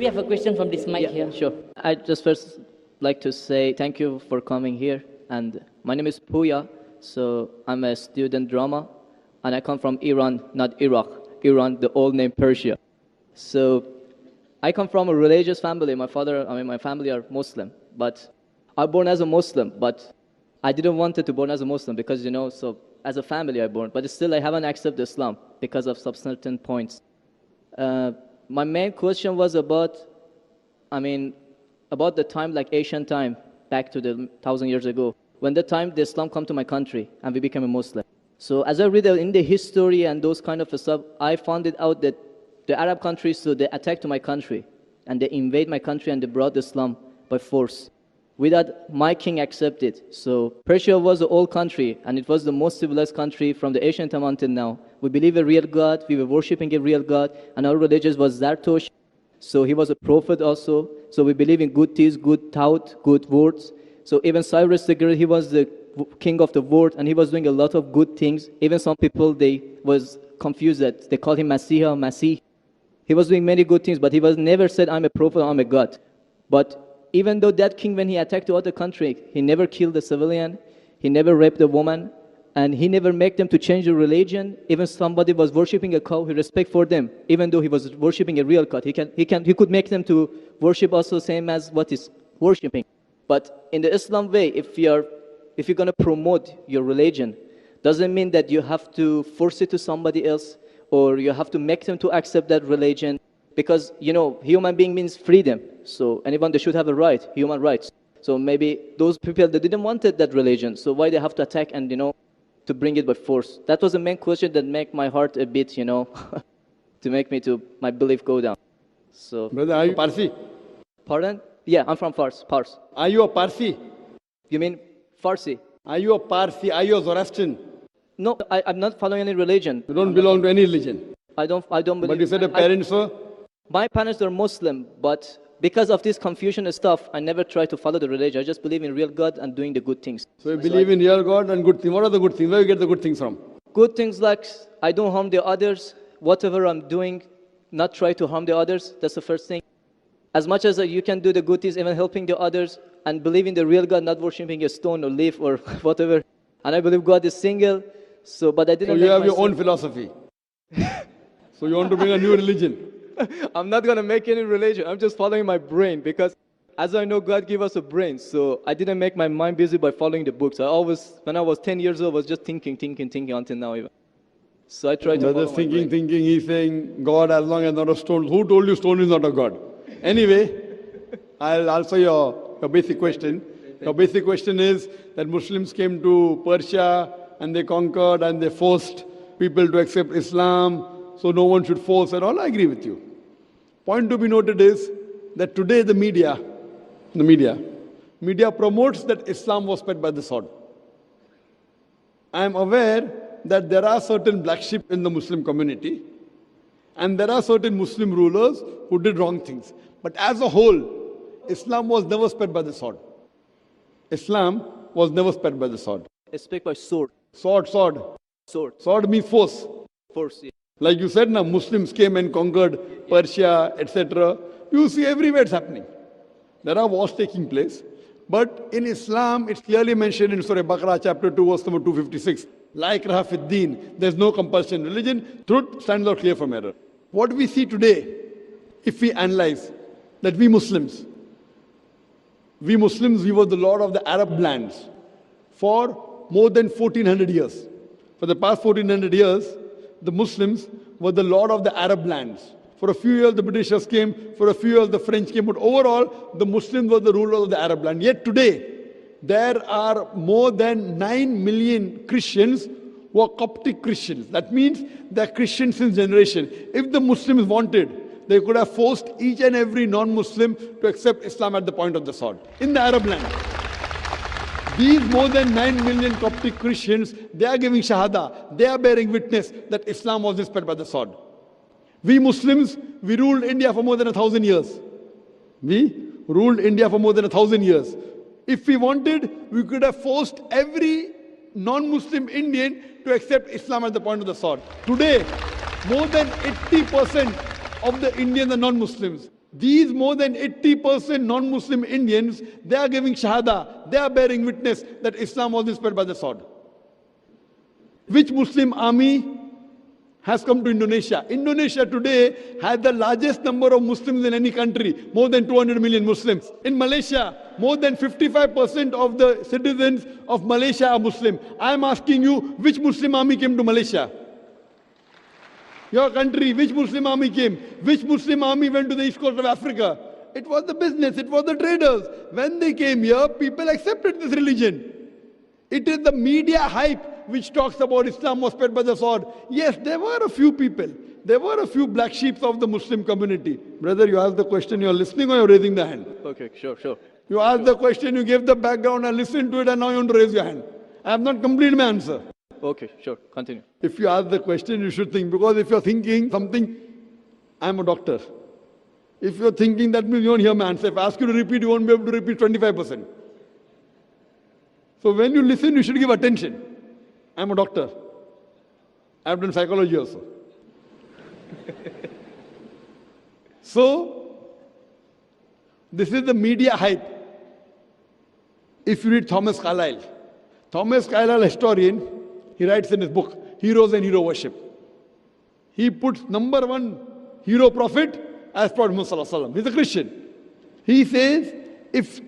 We have a question from this mic here. Sure. I just first like to say thank you for coming here. And my name is Puya. So I'm a student drama. And I come from Iran, not Iraq. Iran, the old name Persia. So I come from a religious family. My family are Muslim. But I born as a Muslim. But I didn't want to born as a Muslim because, so as a family I born. But still I haven't accepted Islam because of some certain points. My main question was about the time, like Asian time, back to the 1,000 years ago, when the time the Islam come to my country and we became a Muslim. So as I read in the history and those kind of stuff, I found it out that the Arab countries, so they attacked to my country and they invade my country and they brought Islam by force without my king accepted. So Persia was an old country and it was the most civilized country from the ancient time until now. We believe a real God, we were worshipping a real God, and our religion was Zartosh. So he was a prophet also. So we believe in good deeds, good thought, good words. So even Cyrus the Great, he was the king of the world and he was doing a lot of good things. Even some people, they was confused that they called him Masih. He was doing many good things, but he was never said, I'm a prophet, I'm a God. But even though that king, when he attacked the other country, he never killed a civilian, he never raped a woman, and he never made them to change the religion. Even somebody was worshipping a cow, he respect for them, even though he was worshipping a real God. He could make them to worship also same as what he's worshipping. But in the Islam way, if you're going to promote your religion, doesn't mean that you have to force it to somebody else or you have to make them to accept that religion. Because, human being means freedom. So anyone, they should have a right, human rights. So maybe those people, they didn't want that religion. So why they have to attack and, to bring it by force? That was the main question that make my heart a bit, to make me my belief go down. So. Brother, are you Parsi? Pardon? Yeah, I'm from Fars. Are you a Parsi? You mean Farsi? Are you a Parsi? Are you a Zoroastrian? No, I'm not following any religion. You don't belong to any religion? I don't believe. But you said your parents were? My parents are Muslim, but because of this confusion and stuff, I never try to follow the religion. I just believe in real God and doing the good things. So you believe in real God and good things. What are the good things? Where do you get the good things from? Good things like I don't harm the others. Whatever I'm doing, not try to harm the others. That's the first thing. As much as you can do the good things, even helping the others, and believe in the real God, not worshipping a stone or leaf or whatever. And I believe God is single. So, but I didn't. So you have your own philosophy. So you want to bring a new religion. I'm not going to make any religion. I'm just following my brain because as I know, God gave us a brain. So I didn't make my mind busy by following the books. When I was 10 years old, I was just thinking until now even. So I tried to follow my brain. Thinking, he's saying, God as long as not a stone. Who told you stone is not a God? Anyway, I'll answer your basic question. Your basic question is that Muslims came to Persia and they conquered and they forced people to accept Islam. So no one should force and all. I agree with you. Point to be noted is that today the media promotes that Islam was spread by the sword. I am aware that there are certain black sheep in the Muslim community and there are certain Muslim rulers who did wrong things. But as a whole, Islam was never spread by the sword. Islam was never spread by the sword. It's spread by sword. Sword. Sword means force. Force, yeah. Like you said, now Muslims came and conquered Persia, etc. You see everywhere it's happening. There are wars taking place. But in Islam, it's clearly mentioned in Surah Baqarah, chapter 2, verse number 256. La ikraha fid deen. There's no compulsion in religion. Truth stands out clear from error. What we see today, if we analyze, that we Muslims, we were the lord of the Arab lands for more than 1400 years. For the past 1400 years, the Muslims were the lord of the Arab lands. For a few years, the Britishers came. For a few years, the French came. But overall, the Muslims were the rulers of the Arab land. Yet today, there are more than 9 million Christians who are Coptic Christians. That means they're Christians since generation. If the Muslims wanted, they could have forced each and every non-Muslim to accept Islam at the point of the sword in the Arab land. These more than 9 million Coptic Christians, they are giving shahada. They are bearing witness that Islam was spread by the sword. We Muslims, we ruled India for more than 1,000 years. We ruled India for more than 1,000 years. If we wanted, we could have forced every non-Muslim Indian to accept Islam at the point of the sword. Today, more than 80% of the Indians are non-Muslims. These more than 80% non-Muslim Indians, they are giving shahada, they are bearing witness that Islam was inspired by the sword. Which Muslim army has come to Indonesia? Indonesia today has the largest number of Muslims in any country, more than 200 million Muslims. In Malaysia, more than 55% of the citizens of Malaysia are Muslim. I am asking you, which Muslim army came to Malaysia? Your country, which Muslim army came? Which Muslim army went to the east coast of Africa? It was the business, it was the traders. When they came here, people accepted this religion. It is the media hype which talks about Islam was spread by the sword. Yes, there were a few people. There were a few black sheep of the Muslim community. Brother, you asked the question, you are listening or you are raising the hand? Okay, sure. You asked the question, you gave the background, I listened to it, and now you want to raise your hand. I have not completed my answer. Okay, sure. Continue. If you ask the question, you should think. Because if you're thinking something, I'm a doctor. If you're thinking, that means you won't hear my answer. If I ask you to repeat, you won't be able to repeat 25%. So when you listen, you should give attention. I'm a doctor. I've done psychology also. So, this is the media hype. If you read Thomas Carlyle, historian, he writes in his book, Heroes and Hero Worship. He puts number one hero prophet as Prophet Muhammad. He's a Christian. He says, if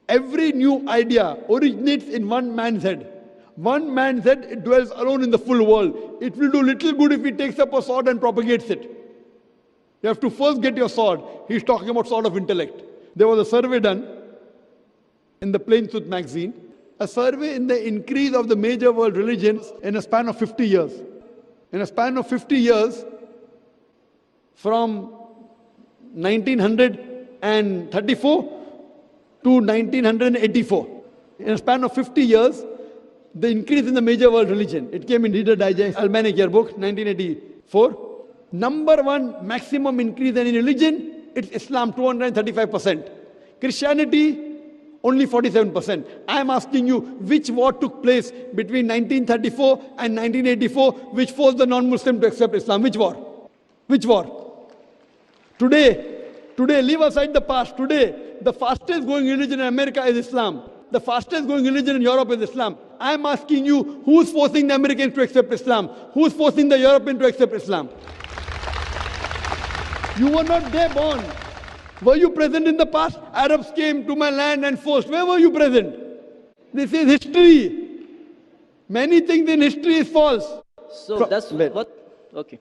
every new idea originates in one man's head, it dwells alone in the full world. It will do little good if he takes up a sword and propagates it. You have to first get your sword. He's talking about sword of intellect. There was a survey done in the Plain Truth magazine, a survey in the increase of the major world religions in a span of 50 years. In a span of 50 years, from 1934 to 1984. In a span of 50 years, the increase in the major world religion. It came in Reader Digest, Almanac Yearbook, 1984. Number one maximum increase in religion, it's Islam, 235%. Christianity, only 47%. I am asking you, which war took place between 1934 and 1984, which forced the non-Muslim to accept Islam? Which war? Which war? Today, leave aside the past. Today, the fastest growing religion in America is Islam. The fastest growing religion in Europe is Islam. I am asking you, who's forcing the Americans to accept Islam? Who's forcing the Europeans to accept Islam? You were not there born. Were you present in the past? Arabs came to my land and forced. Where were you present? This is history. Many things in history is false. So that's what? Okay.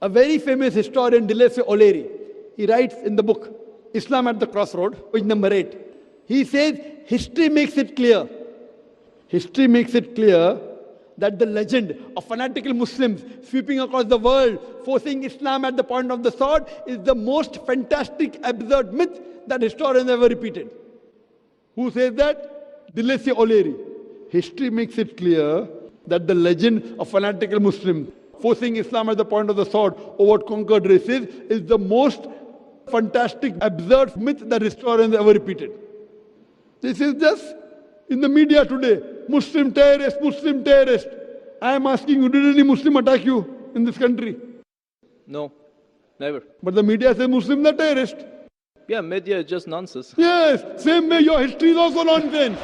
A very famous historian, Deleuze O'Leary, he writes in the book, Islam at the Crossroad, page number 8. He says, history makes it clear that the legend of fanatical Muslims sweeping across the world, forcing Islam at the point of the sword, is the most fantastic, absurd myth that historians ever repeated. Who says that? Deleuze O'Leary. History makes it clear that the legend of fanatical Muslims forcing Islam at the point of the sword over conquered races is the most fantastic, absurd myth that historians ever repeated. This is just in the media today. Muslim terrorist. I am asking you, did any Muslim attack you in this country? No, never. But the media says Muslims are terrorists. Yeah, media is just nonsense. Yes, same way your history is also nonsense.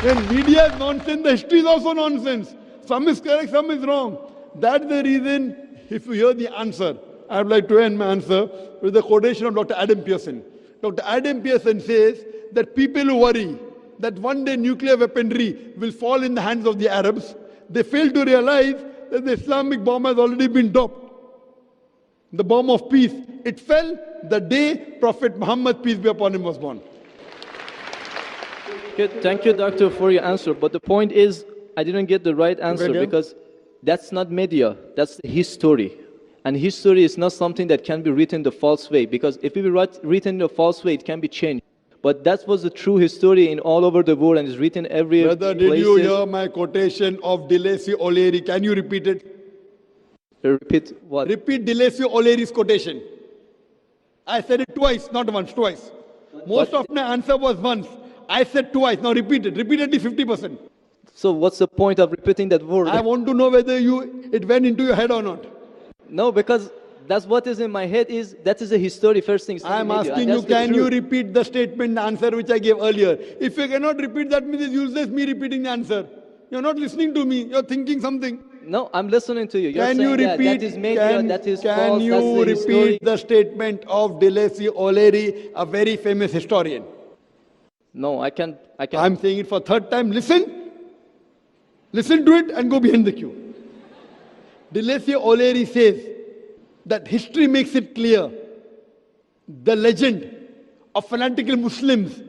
When media is nonsense, the history is also nonsense. Some is correct, some is wrong. That's the reason, if you hear the answer, I would like to end my answer with a quotation of Dr. Adam Pearson. Dr. Adam Pearson says that people who worry that one day nuclear weaponry will fall in the hands of the Arabs, they fail to realize that the Islamic bomb has already been dropped. The bomb of peace. It fell the day Prophet Muhammad, peace be upon him, was born. Good. Thank you, Doctor, for your answer. But the point is, I didn't get the right answer because that's not media, that's history. And history is not something that can be written the false way, because if it be written the false way, it can be changed. But that was the true history in all over the world and is written everywhere. Brother, did you hear my quotation of Deleuze O'Leary? Can you repeat it? Repeat what? Repeat Deleuze O'Leary's quotation. I said it twice, not once, twice. Most of my answer was once. I said twice. Now repeat it. Repeat at least 50%. So what's the point of repeating that word? I want to know whether it went into your head or not. No, because that's what is in my head that is a history first thing. I am asking you, can you repeat the statement, the answer which I gave earlier? If you cannot repeat, that means it's useless me repeating the answer. You're not listening to me. You're thinking something. No, I'm listening to you. You're Can saying you repeat? that is media, that is can false, you that's the history. repeat the statement of Deleuze O'Leary, a very famous historian? No, I can't. I'm saying it for third time. Listen to it and go behind the queue. Deleuze O'Leary says that history makes it clear the legend of fanatical Muslims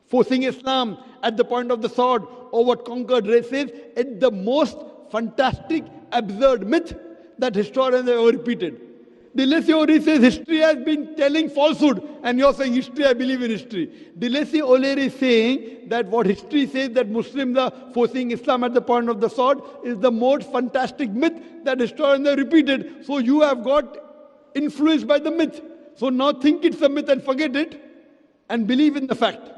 forcing Islam at the point of the sword over conquered races is the most fantastic, absurd myth that historians have ever repeated. Deleuze O'Leary says history has been telling falsehood, and you're saying history, I believe in history. Deleuze O'Leary is saying that what history says that Muslims are forcing Islam at the point of the sword is the most fantastic myth that historians have repeated. So you have got influenced by the myth. So now think it's a myth and forget it and believe in the fact.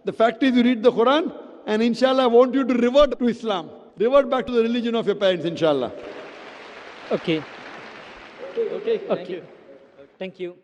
The fact is you read the Quran, and inshallah I want you to revert to Islam. Revert back to the religion of your parents, inshallah. Okay. Okay, thank you. Thank you.